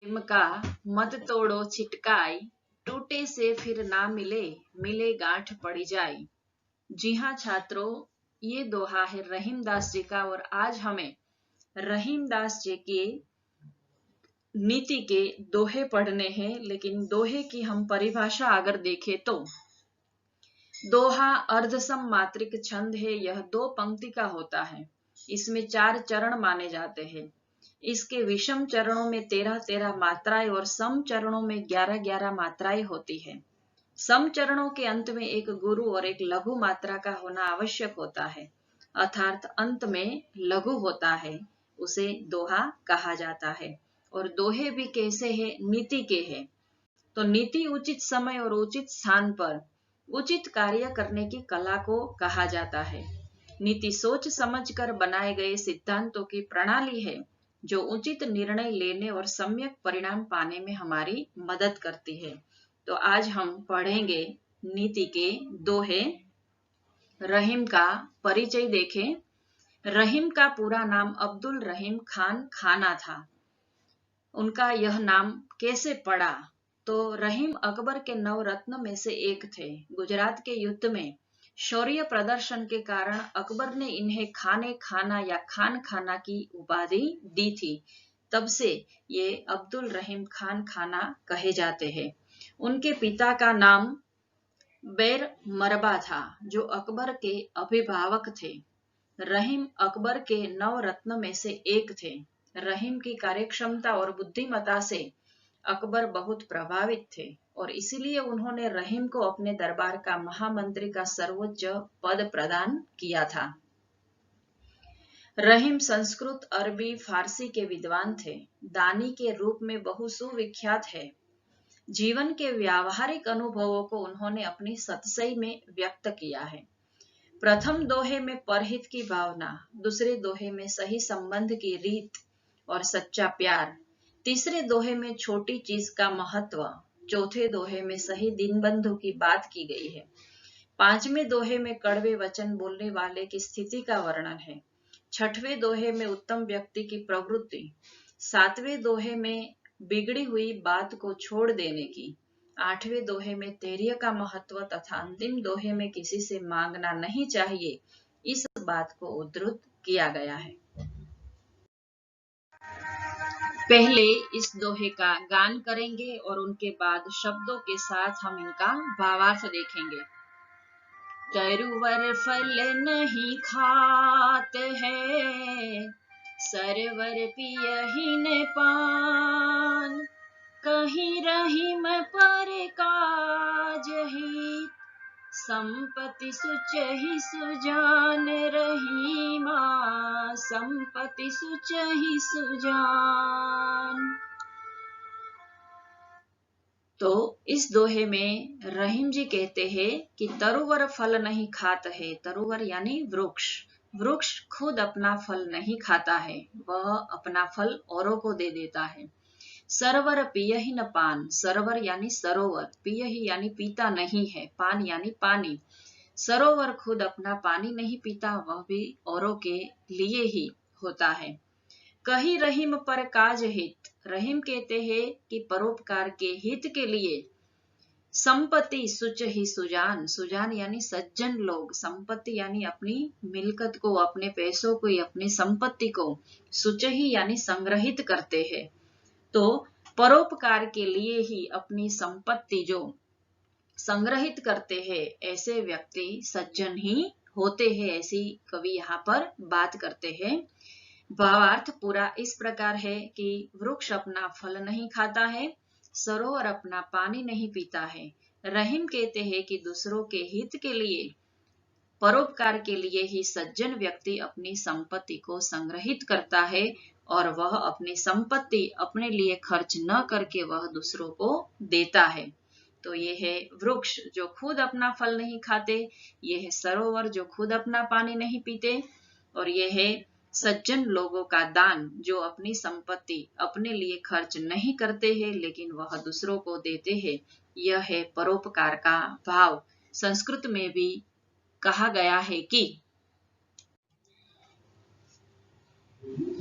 प्रेम का मत तोड़ो छिटकाई, टूटे से फिर ना मिले, मिले गांठ पड़ी जाए। जी हाँ छात्रों, ये दोहा है रहीमदास जी का और आज हमें रहीमदास जी की नीति के दोहे पढ़ने हैं। लेकिन दोहे की हम परिभाषा अगर देखें तो दोहा अर्धसम मात्रिक छंद है। यह 2 पंक्ति का होता है। इसमें 4 चरण माने जाते हैं। इसके विषम चरणों में 13-13 मात्राएं और सम चरणों में 11-11 मात्राएं होती है। सम चरणों के अंत में एक गुरु और एक लघु मात्रा का होना आवश्यक होता है, अर्थात अंत में लघु होता है, उसे दोहा कहा जाता है। और दोहे भी कैसे हैं? नीति के हैं। तो नीति उचित समय और उचित स्थान पर उचित कार्य करने की कला को कहा जाता है। नीति सोच समझकर बनाए गए सिद्धांतों की प्रणाली है जो उचित निर्णय लेने और सम्यक परिणाम पाने में हमारी मदद करती है। तो आज हम पढ़ेंगे नीति के दोहे। रहीम का परिचय देखें। रहीम का पूरा नाम अब्दुल रहीम खान खाना था। उनका यह नाम कैसे पड़ा? तो रहीम अकबर के 9 रत्न में से एक थे। गुजरात के युद्ध में शौर्य प्रदर्शन के कारण अकबर ने इन्हें खाने खाना या खान खाना की उपाधि दी थी। तब से ये अब्दुल रहीम खान खाना कहे जाते हैं। उनके पिता का नाम बैर मरबा था, जो अकबर के अभिभावक थे। रहीम अकबर के 9 रत्न में से एक थे। रहीम की कार्यक्षमता और बुद्धिमत्ता से अकबर बहुत प्रभावित थे और इसीलिए उन्होंने रहीम को अपने दरबार का महामंत्री का सर्वोच्च पद प्रदान किया था। रहीम संस्कृत, अरबी, फारसी के विद्वान थे। दानी के रूप में बहु सुविख्यात है। जीवन के व्यावहारिक अनुभवों को उन्होंने अपनी सतसई में व्यक्त किया है। प्रथम दोहे में परहित की भावना, दूसरे दोहे में सही संबंध की रीत और सच्चा प्यार, तीसरे दोहे में छोटी चीज का महत्व, चौथे दोहे में सही दीनबंधु की बात की गई है। 5वें दोहे में कड़वे वचन बोलने वाले की स्थिति का वर्णन है। 6वें दोहे में उत्तम व्यक्ति की प्रवृत्ति, 7वें दोहे में बिगड़ी हुई बात को छोड़ देने की, 8वें दोहे में धैर्य का महत्व तथा अंतिम दोहे में किसी से मांगना नहीं चाहिए, इस बात को उद्धृत किया गया है। पहले इस दोहे का गान करेंगे और उनके बाद शब्दों के साथ हम इनका भावार्थ देखेंगे। तरुवर फल नहीं खात है, सरवर पियहिन पान, कहीं रहीम पर काज हित, संपत्ति सुचहि सुजान, रहीमा संपत्ति सुचहि सुजान। तो इस दोहे में रहीम जी कहते हैं कि तरुवर फल नहीं खात है। तरुवर यानी वृक्ष। वृक्ष खुद अपना फल नहीं खाता है, वह अपना फल औरों को दे देता है। सरवर पियहि न पान, सरवर यानी सरोवर, पियहि यानी पीता नहीं है, पान यानी पानी। सरोवर खुद अपना पानी नहीं पीता, वह भी औरों के लिए ही होता है। कहीं रहीम पर काज हित, रहीम कहते हैं कि परोपकार के हित के लिए। संपत्ति सुच ही सुजान, सुजान यानी सज्जन लोग, संपत्ति यानी अपनी मिलकत को, अपने पैसों को, अपनी संपत्ति को सुच ही यानी संग्रहित करते हैं। तो परोपकार के लिए ही अपनी संपत्ति जो संग्रहित करते हैं, ऐसे व्यक्ति सज्जन ही होते हैं, ऐसी कवि यहाँ पर बात करते हैं। भावार्थ पूरा इस प्रकार है कि वृक्ष अपना फल नहीं खाता है, सरोवर अपना पानी नहीं पीता है। रहीम कहते हैं कि दूसरों के हित के लिए, परोपकार के लिए ही सज्जन व्यक्ति अपनी संपत्ति को संग्रहित करता है और वह अपनी संपत्ति अपने लिए खर्च न करके वह दूसरों को देता है। तो ये है वृक्ष जो खुद अपना फल नहीं खाते, ये है सरोवर जो खुद अपना पानी नहीं पीते, और ये है सज्जन लोगों का दान जो अपनी संपत्ति अपने लिए खर्च नहीं करते हैं लेकिन वह दूसरों को देते हैं। यह है परोपकार का भाव। संस्कृत में भी कहा गया है कि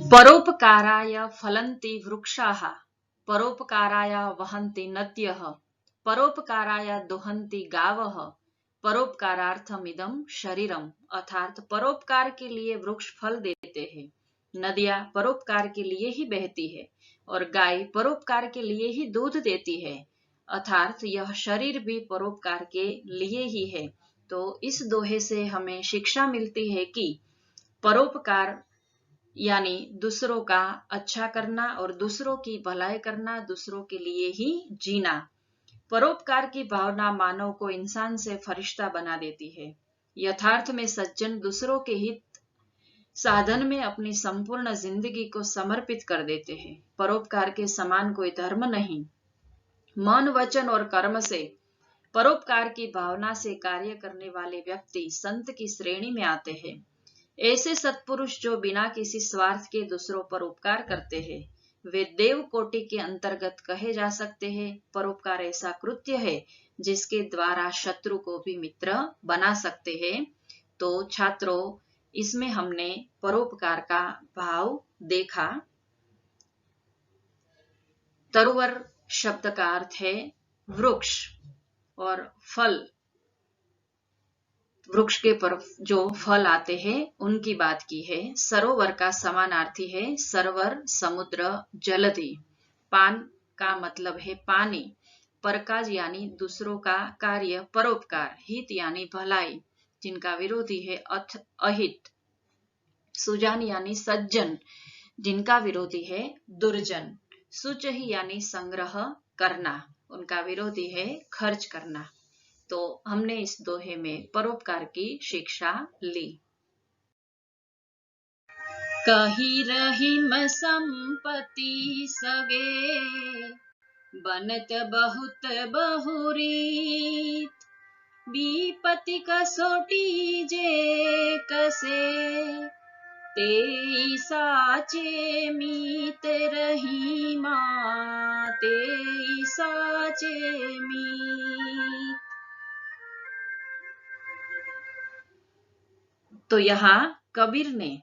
परोपकाराय फलन्ति वृक्षाः, परोपकाराय वहन्ति नद्यः, परोपकाराय दुहन्ति गावः, परोपकारार्थमिदं शरीरम। अर्थात परोपकार के लिए वृक्ष फल देते हैं, नदियां परोपकार के लिए ही बहती है और गाय परोपकार के लिए ही दूध देती है। अर्थात यह शरीर भी परोपकार के लिए ही है। तो इस दोहे से हमें शिक्षा मिलती है कि परोपकार यानी दूसरों का अच्छा करना और दूसरों की भलाई करना, दूसरों के लिए ही जीना। परोपकार की भावना मानव को इंसान से फरिश्ता बना देती है। यथार्थ में सज्जन दूसरों के हित साधन में अपनी संपूर्ण जिंदगी को समर्पित कर देते हैं। परोपकार के समान कोई धर्म नहीं। मन, वचन और कर्म से परोपकार की भावना से कार्य करने वाले व्यक्ति संत की श्रेणी में आते हैं। ऐसे सत्पुरुष जो बिना किसी स्वार्थ के दूसरों पर उपकार करते हैं, वे देव कोटि के अंतर्गत कहे जा सकते हैं। परोपकार ऐसा कृत्य है जिसके द्वारा शत्रु को भी मित्र बना सकते हैं। तो छात्रों, इसमें हमने परोपकार का भाव देखा। तरुवर शब्द का अर्थ है वृक्ष और फल, वृक्ष के पर जो फल आते हैं उनकी बात की है। सरोवर का समानार्थी है सरोवर, समुद्र, जलधि। पान का मतलब है पानी। परकाज यानी दूसरों का कार्य, परोपकार। हित यानी भलाई, जिनका विरोधी है अहित। सुजान यानी सज्जन, जिनका विरोधी है दुर्जन। सुचहि यानी संग्रह करना, उनका विरोधी है खर्च करना। तो हमने इस दोहे में परोपकार की शिक्षा ली। कही रहीम संपत्ति सगे, बनत बहुत बहुरीत। विपत्ति कसोटी जे कसे, ते साचे मीत रहीमा, ते साचे मीत। तो यहाँ कबीर ने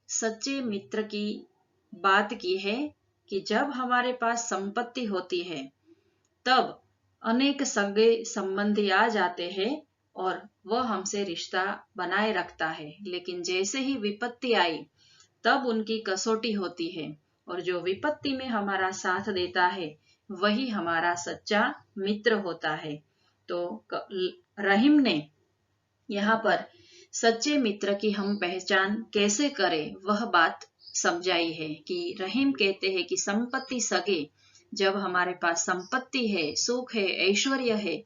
सच्चे मित्र की बात की है कि जब हमारे पास संपत्ति होती है तब अनेक सगे संबंधी आ जाते हैं और वह हमसे रिश्ता बनाए रखता है, लेकिन जैसे ही विपत्ति आई तब उनकी कसौटी होती है और जो विपत्ति में हमारा साथ देता है वही हमारा सच्चा मित्र होता है। तो रहीम ने यहाँ पर सच्चे मित्र की हम पहचान कैसे करें वह बात समझाई है कि रहीम कहते हैं कि संपत्ति सगे, जब हमारे पास संपत्ति है, सुख है, ऐश्वर्य है,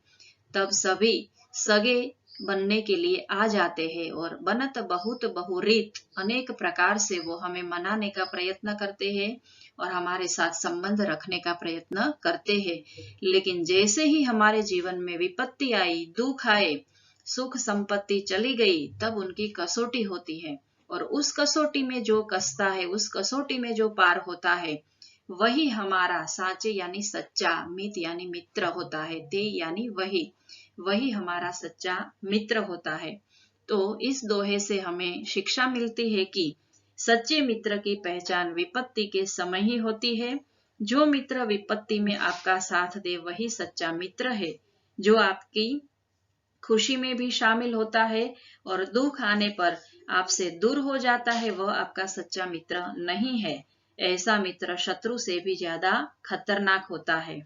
तब सभी सगे बनने के लिए आ जाते हैं और बनत बहुत बहुरीत, अनेक प्रकार से वो हमें मनाने का प्रयत्न करते हैं और हमारे साथ संबंध रखने का प्रयत्न करते हैं। लेकिन जैसे ही हमारे जीवन में विपत्ति आई, दुख आए, सुख संपत्ति चली गई, तब उनकी कसौटी होती है और उस कसौटी में जो कसता है, उस कसौटी में जो पार होता है, वही हमारा साचे यानी सच्चा, मित यानी मित्र होता है, ते यानी वही हमारा सच्चा मित्र होता है। तो इस दोहे से हमें शिक्षा मिलती है कि सच्चे मित्र की पहचान विपत्ति के समय ही होती है। जो मित्र विपत्ति में आपका साथ दे वही सच्चा मित्र है। जो आपकी खुशी में भी शामिल होता है और दुख आने पर आपसे दूर हो जाता है, वह आपका सच्चा मित्र नहीं है। ऐसा मित्र शत्रु से भी ज्यादा खतरनाक होता है।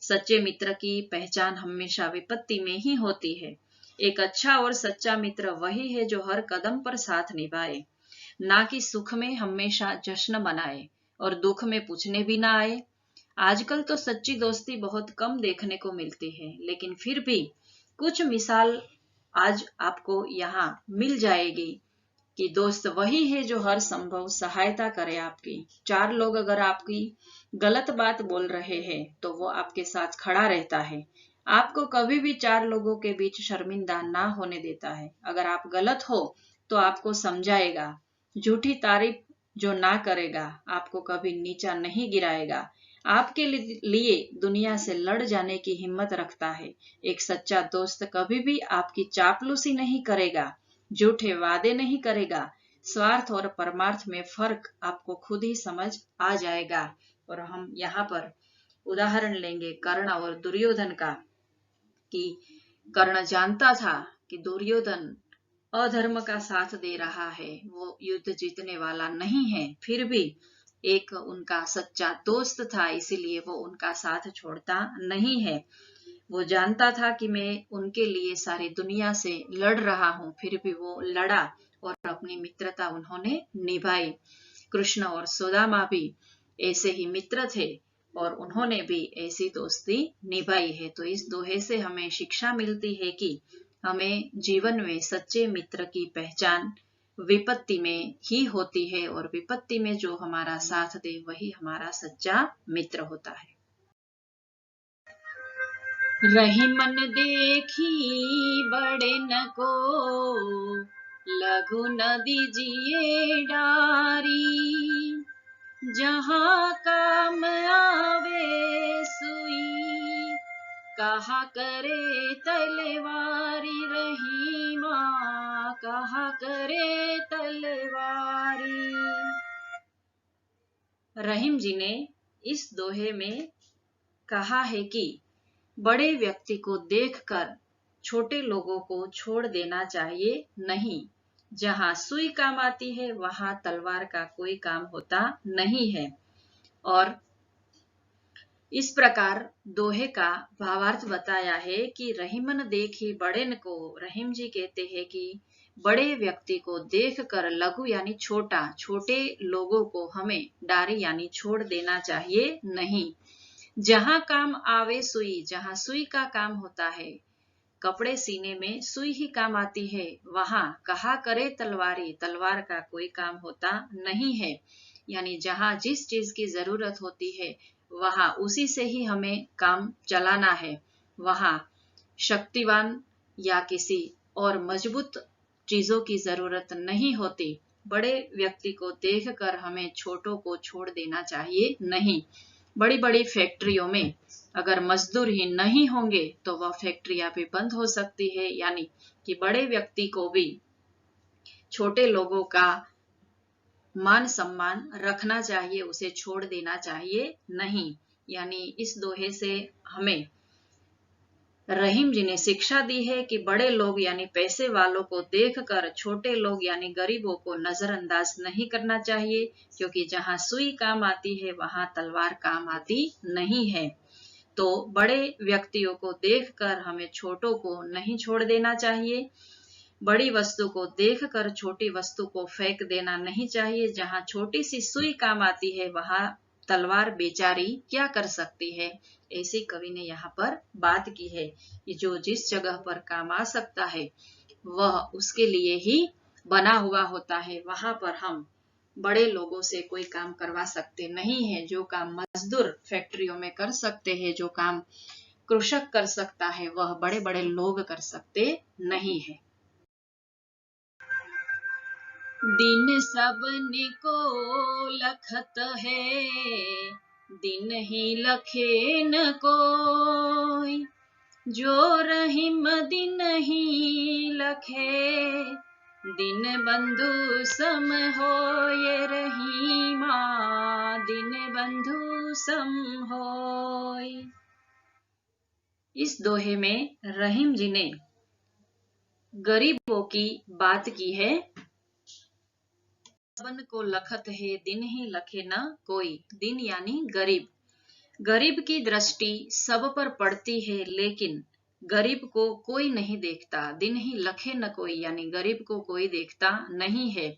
सच्चे मित्र की पहचान हमेशा विपत्ति में ही होती है। एक अच्छा और सच्चा मित्र वही है जो हर कदम पर साथ निभाए, ना कि सुख में हमेशा जश्न मनाए और दुख में पूछने भी ना आए। आजकल तो सच्ची दोस्ती बहुत कम देखने को मिलती है, लेकिन फिर भी कुछ मिसाल आज आपको यहाँ मिल जाएगी कि दोस्त वही है जो हर संभव सहायता करे आपकी। 4 लोग अगर आपकी गलत बात बोल रहे हैं तो वो आपके साथ खड़ा रहता है, आपको कभी भी 4 लोगों के बीच शर्मिंदा ना होने देता है। अगर आप गलत हो तो आपको समझाएगा, झूठी तारीफ जो ना करेगा, आपको कभी नीचा नहीं गिराएगा, आपके लिए दुनिया से लड़ जाने की हिम्मत रखता है। एक सच्चा दोस्त कभी भी आपकी चापलूसी नहीं करेगा, झूठे वादे नहीं करेगा। स्वार्थ और परमार्थ में फर्क आपको खुद ही समझ आ जाएगा। और हम यहाँ पर उदाहरण लेंगे कर्ण और दुर्योधन का, कि कर्ण जानता था कि दुर्योधन अधर्म का साथ दे रहा है, वो युद्ध जीतने वाला नहीं है, फिर भी एक उनका सच्चा दोस्त था, इसीलिए वो उनका साथ छोड़ता नहीं है। वो जानता था कि मैं उनके लिए सारी दुनिया से लड़ रहा हूं, फिर भी वो लड़ा और अपनी मित्रता उन्होंने निभाई। कृष्ण और सुदामा भी ऐसे ही मित्र थे और उन्होंने भी ऐसी दोस्ती निभाई है। तो इस दोहे से हमें शिक्षा मिलती है कि हमें जीवन में सच्चे मित्र की पहचान विपत्ति में ही होती है, और विपत्ति में जो हमारा साथ दे वही हमारा सच्चा मित्र होता है। रही मन देखी बड़े न को, लघु न दीजिए डारी, जहाँ काम आवे सुई, कहा करे तलवारी, रहीमा कहा करे तलवारी। रहीम जी ने इस दोहे में कहा है कि बड़े व्यक्ति को देखकर छोटे लोगों को छोड़ देना चाहिए नहीं। जहां सुई काम आती है वहां तलवार का कोई काम होता नहीं है। और इस प्रकार दोहे का भावार्थ बताया है कि रहीमन देखी बड़ेन को। रहीम जी कहते हैं कि बड़े व्यक्ति को देखकर लघु यानी छोटा, छोटे लोगों को हमें डारी यानी छोड़ देना चाहिए नहीं। जहां काम आवे सुई, जहां सुई का काम होता है, कपड़े सीने में सुई ही काम आती है, वहां कहा करे तलवारी, तलवार का कोई काम होता नहीं है। यानी जहां जिस चीज की जरूरत होती है वहां उसी से ही हमें काम चलाना है। वहां शक्तिवान या किसी और मजबूत चीजों की जरूरत नहीं होती। बड़े व्यक्ति को देखकर हमें छोटों को छोड़ देना चाहिए नहीं। बड़ी बड़ी फैक्ट्रियों में अगर मजदूर ही नहीं होंगे तो वह फैक्ट्रियां भी बंद हो सकती है। यानी कि बड़े व्यक्ति को भी छोटे लोगों का मान सम्मान रखना चाहिए, उसे छोड़ देना चाहिए नहीं। यानी इस दोहे से हमें रहीम जी ने शिक्षा दी है कि बड़े लोग यानी पैसे वालों को देखकर छोटे लोग यानी गरीबों को नजरअंदाज नहीं करना चाहिए, क्योंकि जहां सुई काम आती है वहां तलवार काम आती नहीं है। तो बड़े व्यक्तियों को देखकर हमें छोटों को नहीं छोड़ देना चाहिए। बड़ी वस्तु को देखकर छोटी वस्तु को फेंक देना नहीं चाहिए। जहां छोटी सी सुई काम आती है वहां तलवार बेचारी क्या कर सकती है, ऐसी कवि ने यहाँ पर बात की है कि जो जिस जगह पर काम आ सकता है वह उसके लिए ही बना हुआ होता है। वहां पर हम बड़े लोगों से कोई काम करवा सकते नहीं है। जो काम मजदूर फैक्ट्रियों में कर सकते हैं, जो काम कृषक कर सकता है, वह बड़े बड़े लोग कर सकते नहीं है। दिन सबने को लखत है, दिन ही लखे न कोई, जो रहीम दिन ही लखे, दिन बंधु सम होय, रहीमा दिन बंधु सम होय। इस दोहे में रहीम जी ने गरीबों की बात की है। सबन को लखत है, दिन ही लखे न कोई। दिन यानी गरीब। गरीब की दृष्टि सब पर पड़ती है, लेकिन गरीब को कोई नहीं देखता। दिन ही लखे न कोई यानी गरीब को कोई देखता नहीं है।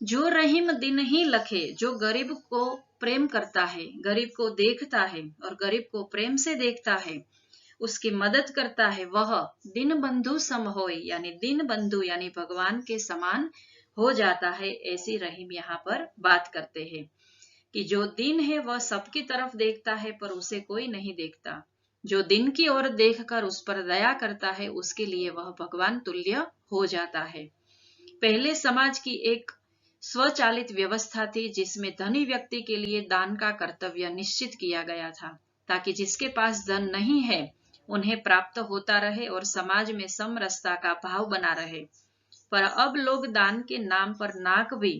जो रहीम दिन ही लखे, जो गरीब को प्रेम करता है, गरीब को देखता है और गरीब को प्रेम से देखता है, उसकी मदद करता है, वह दिन बंधु सम होय यानी दिन बंधु यानी भगवान के समान हो जाता है। ऐसी रहीम यहाँ पर बात करते हैं कि जो दिन है वह सबकी तरफ देखता है पर उसे कोई नहीं देखता। जो दिन की ओर देखकर उस पर दया करता है उसके लिए वह भगवान तुल्य हो जाता है। पहले समाज की एक स्वचालित व्यवस्था थी जिसमें धनी व्यक्ति के लिए दान का कर्तव्य निश्चित किया गया था, ताकि जिसके पास धन नहीं है उन्हें प्राप्त होता रहे और समाज में समरसता का भाव बना रहे। पर अब लोग दान के नाम पर नाक भी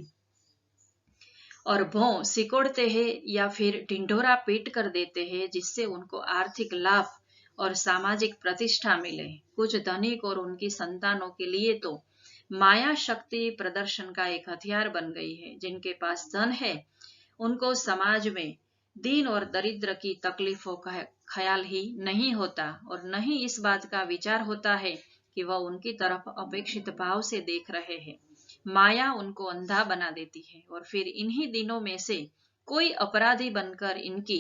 और भों सिकोड़ते हैं या फिर ढिंढोरा पीट कर देते हैं, जिससे उनको आर्थिक लाभ और सामाजिक प्रतिष्ठा मिले। कुछ धनिक और उनकी संतानों के लिए तो माया शक्ति प्रदर्शन का एक हथियार बन गई है। जिनके पास धन है उनको समाज में दीन और दरिद्र की तकलीफों का ख्याल ही नहीं होता और न ही इस बात का विचार होता है कि वह उनकी तरफ अपेक्षित भाव से देख रहे हैं। माया उनको अंधा बना देती है और फिर इन्हीं दिनों में से कोई अपराधी बनकर इनकी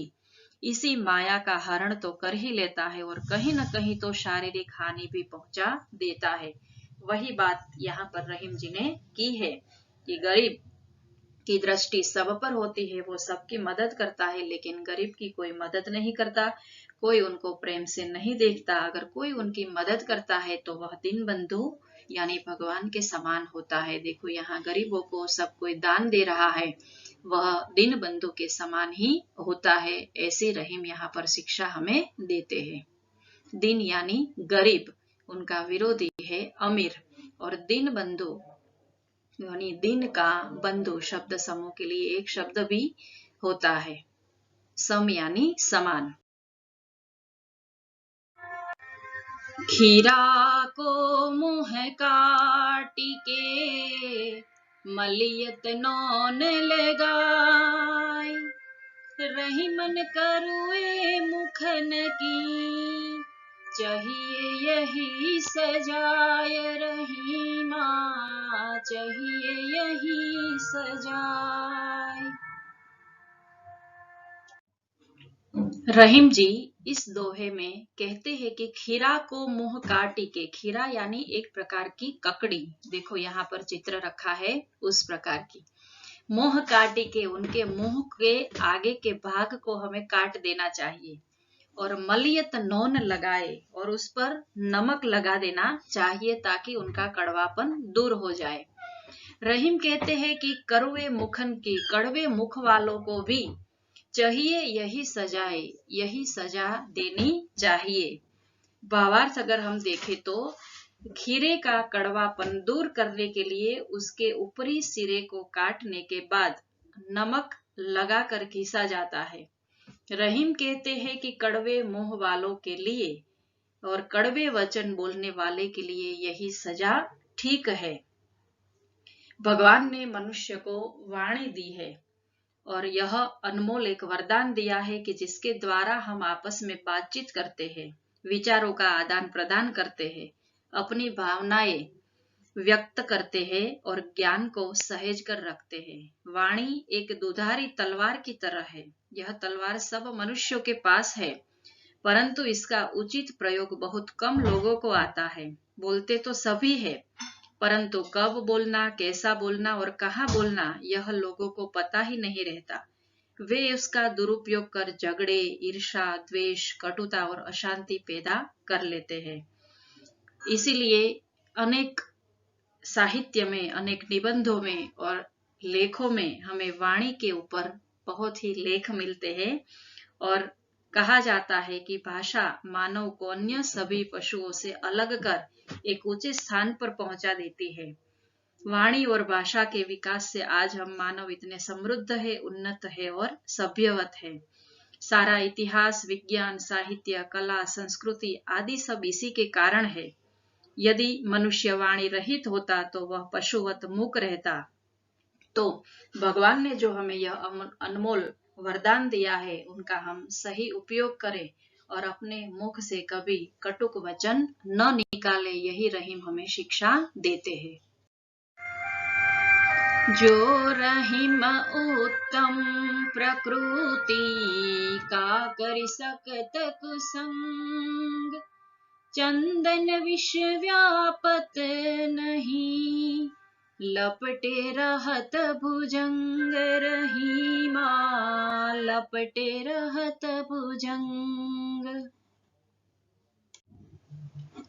इसी माया का हरण तो कर ही लेता है और कहीं न कहीं तो शारीरिक हानि भी पहुंचा देता है। वही बात यहाँ पर रहीम जी ने की है कि गरीब की दृष्टि सब पर होती है, वो सबकी मदद करता है, लेकिन गरीब की कोई मदद नहीं करता, कोई उनको प्रेम से नहीं देखता। अगर कोई उनकी मदद करता है तो वह दीनबंधु यानी भगवान के समान होता है। देखो यहाँ गरीबों को सब कोई दान दे रहा है, वह दीनबंधु के समान ही होता है। ऐसी रहीम यहाँ पर शिक्षा हमें देते हैं। दीन यानी गरीब, उनका विरोधी है अमीर, और दीनबंधु यानी दिन का बंधु शब्द समूह के लिए एक शब्द भी होता है, सम यानी समान। खीरा को मुंह काटी के मलियत नौन लगाय, रहीमन करुए मुखन की चाहिए यही सजाय, रहीमा चाहिए यही सजाय। रहीम जी इस दोहे में कहते हैं कि खीरा को मुंह काटी के, खीरा यानी एक प्रकार की ककड़ी, देखो यहाँ पर चित्र रखा है उस प्रकार की, मुंह काटी के उनके मुंह के आगे के भाग को हमें काट देना चाहिए और मलियत नौन लगाए और उस पर नमक लगा देना चाहिए ताकि उनका कड़वापन दूर हो जाए। रहीम कहते हैं कि कड़वे मुखन की, कड़वे मुख वालों को भी चाहिए यही सजाए, यही सजा देनी चाहिए। भावार्थ अगर हम देखें तो खीरे का कड़वापन दूर करने के लिए उसके ऊपरी सिरे को काटने के बाद नमक लगाकर घिसा जाता है। रहीम कहते हैं कि कड़वे मुंह वालों के लिए और कड़वे वचन बोलने वाले के लिए यही सजा ठीक है। भगवान ने मनुष्य को वाणी दी है और यह अनमोल एक वरदान दिया है कि जिसके द्वारा हम आपस में बातचीत करते हैं, विचारों का आदान प्रदान करते हैं, अपनी भावनाएं व्यक्त करते हैं और ज्ञान को सहेज कर रखते हैं। वाणी एक दुधारी तलवार की तरह है। यह तलवार सब मनुष्यों के पास है, परंतु इसका उचित प्रयोग बहुत कम लोगों को आता है। बोलते तो सभी है, परंतु कब बोलना, कैसा बोलना और कहाँ बोलना यह लोगों को पता ही नहीं रहता। वे उसका दुरुपयोग कर झगड़े, ईर्ष्या, द्वेष, कटुता और अशांति पैदा कर लेते हैं। इसीलिए अनेक साहित्य में, अनेक निबंधों में और लेखों में हमें वाणी के ऊपर बहुत ही लेख मिलते हैं और कहा जाता है कि भाषा मानव को अन्य सभी पशुओं से अलग कर एक ऊंचे स्थान पर पहुंचा देती है। वाणी और भाषा के विकास से आज हम मानव इतने समृद्ध है, उन्नत है और सभ्यवत है। सारा इतिहास, विज्ञान, साहित्य, कला, संस्कृति आदि सब इसी के कारण है। यदि मनुष्य वाणी रहित होता तो वह पशुवत मूक रहता। तो भगवान ने जो हमें यह अनमोल वरदान दिया है उनका हम सही उपयोग करें और अपने मुख से कभी कटुक वचन न निकाले, यही रहीम हमें शिक्षा देते हैं। जो रहीम उत्तम प्रकृति का करि सकत कुसंग, चंदन विष व्यापत नहीं लपटे रहत भुजंग, रहीमा लपटे रहत भुजंग।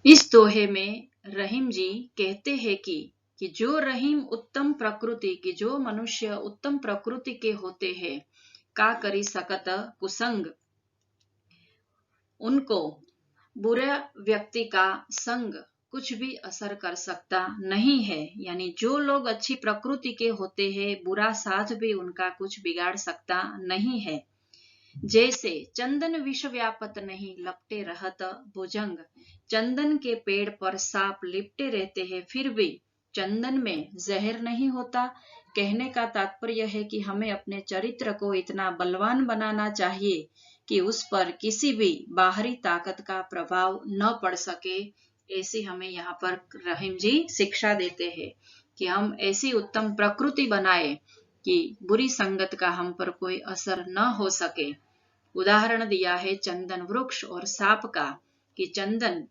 इस दोहे में रहीम जी कहते हैं कि जो रहीम उत्तम प्रकृति की, जो मनुष्य उत्तम प्रकृति के होते हैं, का करी सकत कुसंग, उनको बुरे व्यक्ति का संग कुछ भी असर कर सकता नहीं है। यानी जो लोग अच्छी प्रकृति के होते हैं, बुरा साथ भी उनका कुछ बिगाड़ सकता नहीं है। जैसे चंदन विष व्यापत नहीं, लपटे रहत भुजंग। चंदन के पेड़ पर सांप लिपटे रहते हैं, फिर भी चंदन में जहर नहीं होता। कहने का तात्पर्य है कि हमें अपने चरित्र को इतना बलवान बनाना चाहिए कि उस पर किसी भी बाहरी ताकत का प्रभाव न पड़ सके। ऐसी हमें यहाँ पर रहीम जी शिक्षा देते हैं कि हम ऐसी उत्तम प्रकृति बनाए कि बुरी संगत का हम पर कोई असर न हो सके। उदाहरण दिया है चंदन वृक्ष और सांप का, कि चंदन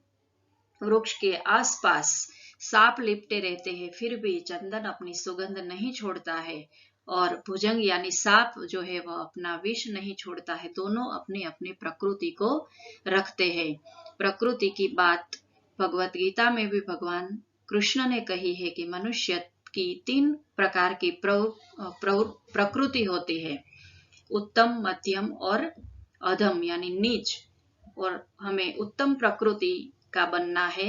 वृक्ष के आसपास सांप लिपटे रहते हैं, फिर भी चंदन अपनी सुगंध नहीं छोड़ता है, और भुजंग यानी सांप जो है वह अपना विष नहीं छोड़ता है। दोनों अपनी अपनी प्रकृति को रखते हैं। प्रकृति की बात भगवत गीता में भी भगवान कृष्ण ने कही है कि मनुष्य की 3 प्रकार की प्रकृति होती है, उत्तम, मध्यम और अधम यानी नीच। और हमें उत्तम प्रकृति का बनना है,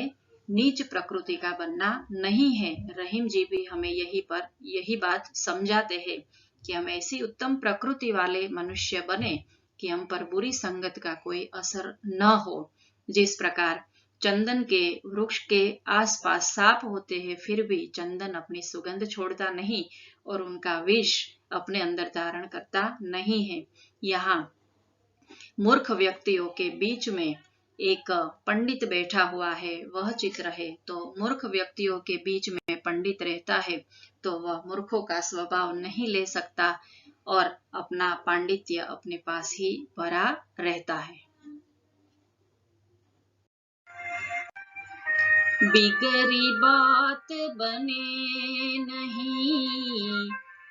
नीच प्रकृति का बनना नहीं है। रहीम जी भी हमें यही बात समझाते हैं कि हम ऐसी उत्तम प्रकृति वाले मनुष्य बने कि हम पर बुरी संगत का कोई असर न हो। जिस प्रकार चंदन के वृक्ष के आसपास सांप होते हैं, फिर भी चंदन अपनी सुगंध छोड़ता नहीं और उनका विष अपने अंदर धारण करता नहीं है। यहाँ मूर्ख व्यक्तियों के बीच में एक पंडित बैठा हुआ है, वह चित्र है। तो मूर्ख व्यक्तियों के बीच में पंडित रहता है तो वह मूर्खों का स्वभाव नहीं ले सकता और अपना पांडित्य अपने पास ही भरा रहता है। बिगड़ी बात बने नहीं,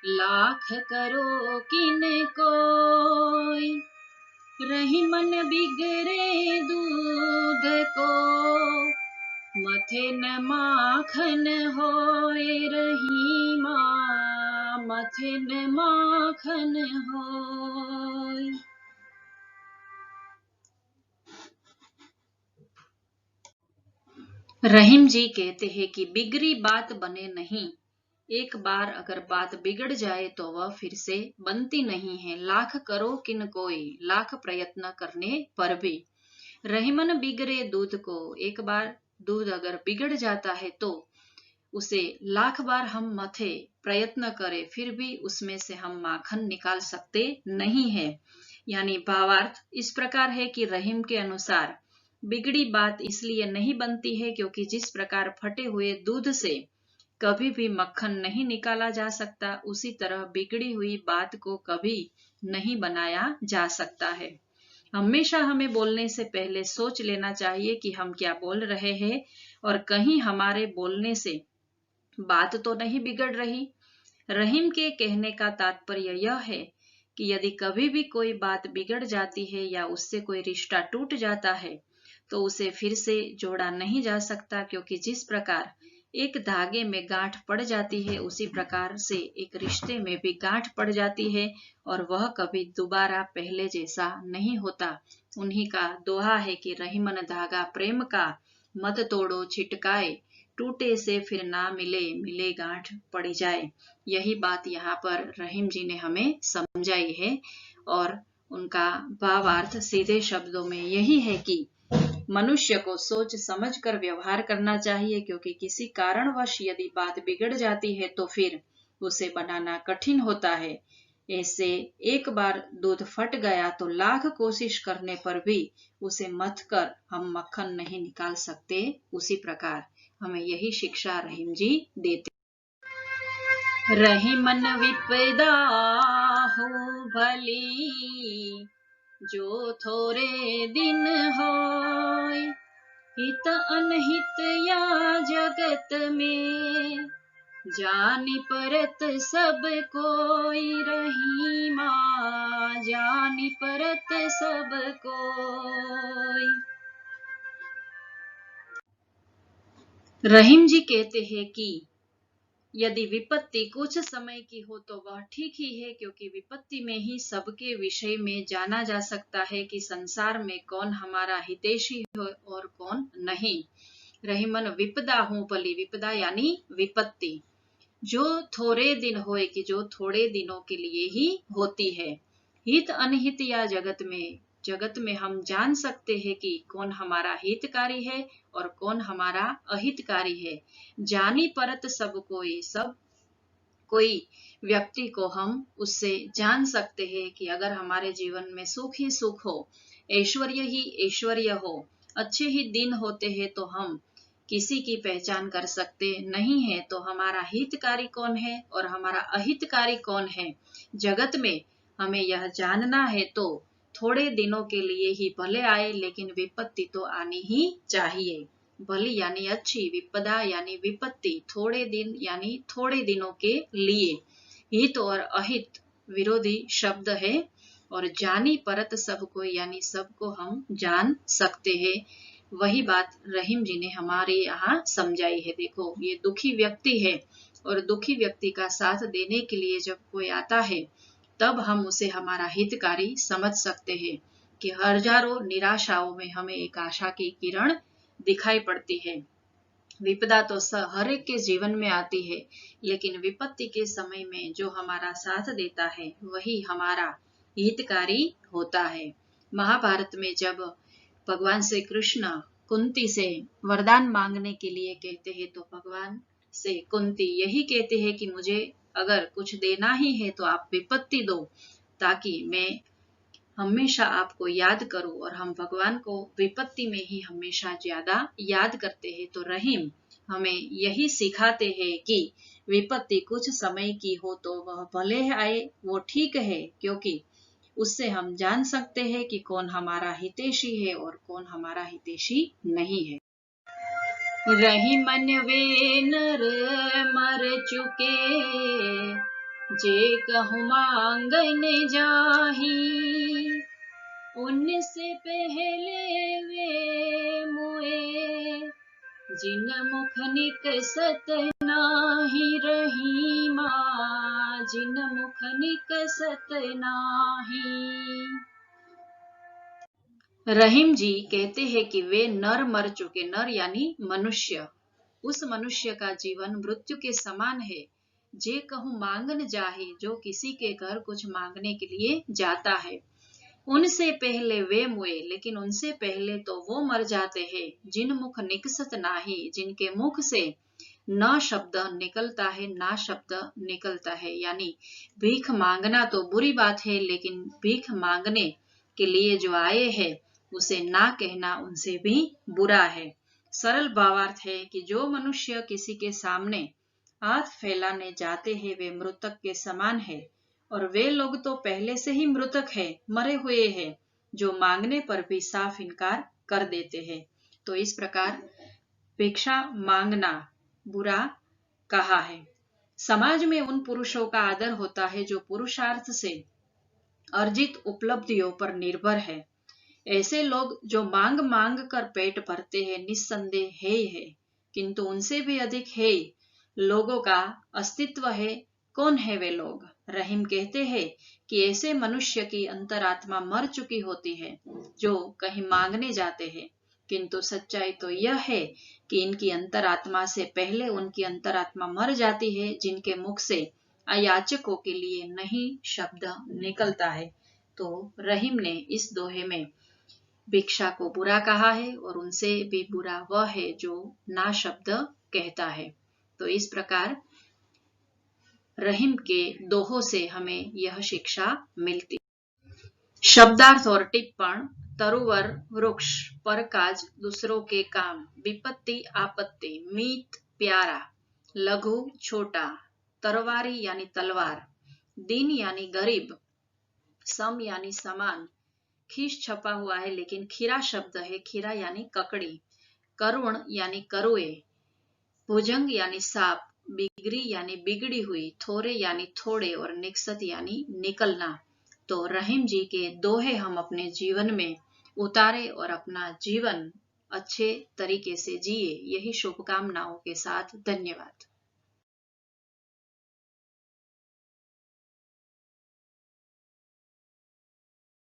लाख करो किन कोई। रही मन बिगड़े दूध को, मथे न माखन होए। रही माँ मथे न माखन होए। रहीम जी कहते हैं कि बिगड़ी बात बने नहीं। एक बार अगर बात बिगड़ जाए तो वह फिर से बनती नहीं है। लाख करो किन कोई, लाख प्रयत्न करने पर भी। रहीमन बिगड़े दूध को, एक बार दूध अगर बिगड़ जाता है तो उसे लाख बार हम मथे प्रयत्न करें, फिर भी उसमें से हम माखन निकाल सकते नहीं है। यानी भावार्थ इस प्रकार है कि रहीम के अनुसार बिगड़ी बात इसलिए नहीं बनती है क्योंकि जिस प्रकार फटे हुए दूध से कभी भी मक्खन नहीं निकाला जा सकता, उसी तरह बिगड़ी हुई बात को कभी नहीं बनाया जा सकता है। हमेशा हमें बोलने से पहले सोच लेना चाहिए कि हम क्या बोल रहे हैं और कहीं हमारे बोलने से बात तो नहीं बिगड़ रही। रहीम के कहने का तात्पर्य यह है कि यदि कभी भी कोई बात बिगड़ जाती है या उससे कोई रिश्ता टूट जाता है तो उसे फिर से जोड़ा नहीं जा सकता, क्योंकि जिस प्रकार एक धागे में गांठ पड़ जाती है उसी प्रकार से एक रिश्ते में भी गांठ पड़ जाती है और वह कभी दोबारा पहले जैसा नहीं होता। उन्हीं का दोहा है कि रहीमन धागा प्रेम का, मत तोड़ो छिटकाए। टूटे से फिर ना मिले, मिले गांठ पड़ी जाए। यही बात यहाँ पर रहीम जी ने हमें समझाई है और उनका भावार्थ सीधे शब्दों में यही है कि मनुष्य को सोच समझ कर व्यवहार करना चाहिए, क्योंकि किसी कारणवश यदि बात बिगड़ जाती है तो फिर उसे बनाना कठिन होता है। ऐसे एक बार दूध फट गया तो लाख कोशिश करने पर भी उसे मथ कर हम मक्खन नहीं निकाल सकते। उसी प्रकार हमें यही शिक्षा रहीम जी देते। रहीमन विपदा हो भली, जो थोरे दिन होय। हित अनहित या जगत में, जानि परत सब कोई। रहीमा जानि परत सब कोई। रहीम जी कहते हैं कि यदि विपत्ति कुछ समय की हो तो वह ठीक ही है, क्योंकि विपत्ति में ही सबके विषय में जाना जा सकता है कि संसार में कौन हमारा हितैषी है और कौन नहीं। रहीमन विपदा हूँ भली, विपदा यानी विपत्ति, जो थोड़े दिन होए कि जो थोड़े दिनों के लिए ही होती है। हित अनहित या जगत में हम जान सकते हैं कि कौन हमारा हितकारी है और कौन हमारा अहितकारी है। जानी परत सब कोई व्यक्ति को हम उससे जान सकते हैं कि अगर हमारे जीवन में सुख ही सुख हो, ऐश्वर्य ही ऐश्वर्य हो, अच्छे ही दिन होते हैं, तो हम किसी की पहचान कर सकते नहीं है तो हमारा हितकारी कौन है और हमारा अहितकारी कौन है। जगत में हमें यह जानना है तो थोड़े दिनों के लिए ही भले आए, लेकिन विपत्ति तो आनी ही चाहिए। भली यानी अच्छी, विपदा यानी विपत्ति, थोड़े दिन यानी थोड़े दिनों के लिए। हित और अहित विरोधी शब्द है और जानी परत सबको यानी सबको हम जान सकते हैं। वही बात रहीम जी ने हमारे यहाँ समझाई है। देखो, ये दुखी व्यक्ति है और दुखी व्यक्ति का साथ देने के लिए जब कोई आता है तब हम उसे हमारा हितकारी समझ सकते हैं कि हजारों निराशाओं में हमें एक आशा की किरण दिखाई पड़ती है। विपदा तो हर एक के जीवन में आती है, लेकिन विपत्ति के समय में जो हमारा साथ देता है वही हमारा हितकारी होता है। महाभारत में जब भगवान श्री कृष्ण कुंती से वरदान मांगने के लिए कहते हैं तो भगवान से कुंती यही कहते हैं कि मुझे अगर कुछ देना ही है तो आप विपत्ति दो, ताकि मैं हमेशा आपको याद करूं। और हम भगवान को विपत्ति में ही हमेशा ज्यादा याद करते हैं। तो रहीम हमें यही सिखाते हैं कि विपत्ति कुछ समय की हो तो वह भले आए, वो ठीक है, क्योंकि उससे हम जान सकते हैं कि कौन हमारा हितैषी है और कौन हमारा हितैषी नहीं है। रहीमन वे नर मर चुके, जे कहूँ मांगन जाही, उनसे पहले वे मुए, जिन मुख निकसत नाही रहीमा, जिन मुख निकसत नाही। रहीम जी कहते हैं कि वे नर मर चुके, नर यानी मनुष्य, उस मनुष्य का जीवन मृत्यु के समान है। जे कहूँ मांगन जाहे, जो किसी के घर कुछ मांगने के लिए जाता है। उनसे पहले वे मुए, लेकिन उनसे पहले तो वो मर जाते हैं। जिन मुख निकसत नाही, जिनके मुख से न शब्द निकलता है ना शब्द निकलता है। यानी भीख मांगना तो बुरी बात है, लेकिन भीख मांगने के लिए जो आए हैं उसे ना कहना उनसे भी बुरा है। सरल भावार्थ है कि जो मनुष्य किसी के सामने हाथ फैलाने जाते हैं वे मृतक के समान है, और वे लोग तो पहले से ही मृतक है, मरे हुए हैं, जो मांगने पर भी साफ इनकार कर देते हैं। तो इस प्रकार भिक्षा मांगना बुरा कहा है। समाज में उन पुरुषों का आदर होता है जो पुरुषार्थ से अर्जित उपलब्धियों पर निर्भर है। ऐसे लोग जो मांग मांग कर पेट भरते हैं निस्संदेह है, किंतु उनसे भी अधिक है लोगों का अस्तित्व है। कौन है वे लोग? रहीम कहते हैं कि ऐसे मनुष्य की अंतरात्मा मर चुकी होती है जो कहीं मांगने जाते हैं, किंतु सच्चाई तो यह है कि इनकी अंतरात्मा से पहले उनकी अंतरात्मा मर जाती है, जिनके मुख से अयाचकों के लिए नहीं शब्द निकलता है। तो रहीम ने इस दोहे में भिक्षा को बुरा कहा है और उनसे भी बुरा वह है जो ना शब्द कहता है। तो इस प्रकार रहीम के दोहों से हमें यह शिक्षा मिलती। शब्दार्थ और टिप्पण। तरुवर वृक्ष, परकाज दूसरों के काम, विपत्ति आपत्ति, मीत प्यारा, लघु छोटा, तरवारी यानी तलवार, दीन यानी गरीब, सम यानी समान, खीस छपा हुआ है लेकिन खीरा शब्द है, खीरा यानी ककड़ी, करुण यानी करुए, भुजंग यानी सांप, बिगड़ी यानी बिगड़ी हुई, थोड़े यानी थोड़े और निकसत यानी निकलना। तो रहीम जी के दोहे हम अपने जीवन में उतारे और अपना जीवन अच्छे तरीके से जिए, यही शुभकामनाओं के साथ धन्यवाद।